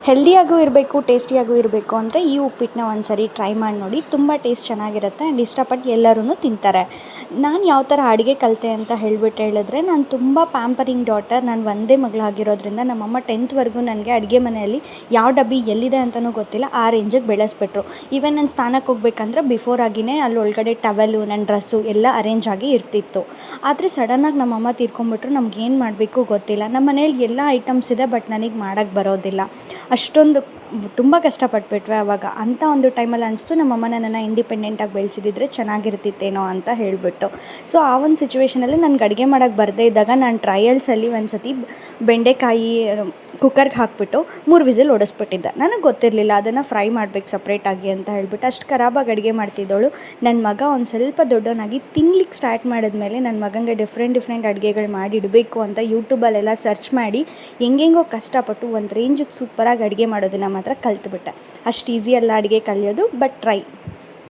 ಹೆಲ್ದಿಯಾಗೂ ಇರಬೇಕು, ಟೇಸ್ಟಿಯಾಗೂ ಇರಬೇಕು ಅಂದರೆ ಈ ಉಪ್ಪಿಟ್ಟನ್ನ ಒಂದು ಸರಿ ಟ್ರೈ ಮಾಡಿ ನೋಡಿ. ತುಂಬ ಟೇಸ್ಟ್ ಚೆನ್ನಾಗಿರುತ್ತೆ ಆ್ಯಂಡ್ ಇಷ್ಟಪಟ್ಟು ಎಲ್ಲರೂ ತಿಂತಾರೆ. ನಾನು ಯಾವ ಥರ ಅಡುಗೆ ಕಲಿತೆ ಅಂತ ಹೇಳಿದ್ರೆ, ನಾನು ತುಂಬ ಪ್ಯಾಂಪರಿಂಗ್ ಡಾಟರ್. ನಾನು ಒಂದೇ ಮಗಳಾಗಿರೋದ್ರಿಂದ ನಮ್ಮಮ್ಮ 10th ನನಗೆ ಅಡುಗೆ ಮನೆಯಲ್ಲಿ ಯಾವ ಡಬ್ಬಿ ಎಲ್ಲಿದೆ ಅಂತಲೂ ಗೊತ್ತಿಲ್ಲ, ಆ ರೇಂಜಿಗೆ ಬೆಳೆಸ್ಬಿಟ್ರು. ಈವನ್ ನಾನು ಸ್ನಾನಕ್ಕೆ ಹೋಗ್ಬೇಕಂದ್ರೆ ಬಿಫೋರ್ ಆಗಿಯೇ ಅಲ್ಲಿ ಒಳಗಡೆ ಟವೆಲು, ನನ್ನ ಡ್ರೆಸ್ಸು ಎಲ್ಲ ಅರೇಂಜ್ ಆಗಿ ಇರ್ತಿತ್ತು. ಆದರೆ ಸಡನ್ನಾಗಿ ನಮ್ಮಮ್ಮ ತೀರ್ಕೊಂಡ್ಬಿಟ್ರು. ನಮ್ಗೇನು ಮಾಡಬೇಕು ಗೊತ್ತಿಲ್ಲ. ನಮ್ಮ ಮನೇಲಿ ಎಲ್ಲ ಐಟಮ್ಸ್ ಇದೆ, ಬಟ್ ನನಗೆ ಮಾಡೋಕ್ಕೆ ಬರೋದಿಲ್ಲ. ಅಷ್ಟೊಂದು ತುಂಬ ಕಷ್ಟಪಟ್ಬಿಟ್ವಿ ಆವಾಗ. ಅಂಥ ಒಂದು ಟೈಮಲ್ಲಿ ಅನಿಸ್ತು ನಮ್ಮಮ್ಮ ನನ್ನನ್ನು ಇಂಡಿಪೆಂಡೆಂಟಾಗಿ ಬೆಳೆಸಿದ್ರೆ ಚೆನ್ನಾಗಿರ್ತಿತ್ತೇನೋ ಅಂತ ಹೇಳಿಬಿಟ್ಟು. ಸೊ ಆ ಒಂದು ಸಿಚುವೇಷನಲ್ಲಿ ನನಗೆ ಅಡುಗೆ ಮಾಡೋಕ್ಕೆ ಬರದೇ ಇದ್ದಾಗ ನಾನು ಟ್ರಯಲ್ಸಲ್ಲಿ ಒಂದು ಸತಿ ಬೆಂಡೆಕಾಯಿ ಕುಕ್ಕರ್ಗೆ ಹಾಕಿಬಿಟ್ಟು 3 ವಿಸಿಲ್ ಹೊಡೆಸ್ಬಿಟ್ಟಿದ್ದೆ. ನನಗೆ ಗೊತ್ತಿರಲಿಲ್ಲ ಅದನ್ನು ಫ್ರೈ ಮಾಡಬೇಕು ಸಪ್ರೇಟಾಗಿ ಅಂತ ಹೇಳಿಬಿಟ್ಟು. ಅಷ್ಟು ಖರಾಬಾಗಿ ಅಡುಗೆ ಮಾಡ್ತಿದ್ದವಳು. ನನ್ನ ಮಗ ಒಂದು ಸ್ವಲ್ಪ ದೊಡ್ಡವನಾಗಿ ತಿನ್ಲಿಕ್ಕೆ ಸ್ಟಾರ್ಟ್ ಮಾಡಿದ್ಮೇಲೆ ನನ್ನ ಮಗನಿಗೆ ಡಿಫ್ರೆಂಟ್ ಅಡುಗೆಗಳು ಮಾಡಿಡಬೇಕು ಅಂತ ಯೂಟ್ಯೂಬಲ್ಲೆಲ್ಲ ಸರ್ಚ್ ಮಾಡಿ ಹೆಂಗೆಂಗೋ ಕಷ್ಟಪಟ್ಟು ಒಂದು ರೇಂಜಿಗೆ ಸೂಪರಾಗಿ ಅಡುಗೆ ಮಾಡೋದನ್ನು ಮಾತ್ರ ಕಲ್ತ್ಬಿಟ್ಟೆ. ಅಷ್ಟು ಈಸಿ ಅಲ್ಲ ಅಡುಗೆ ಕಲಿಯೋದು, ಬಟ್ ಟ್ರೈ.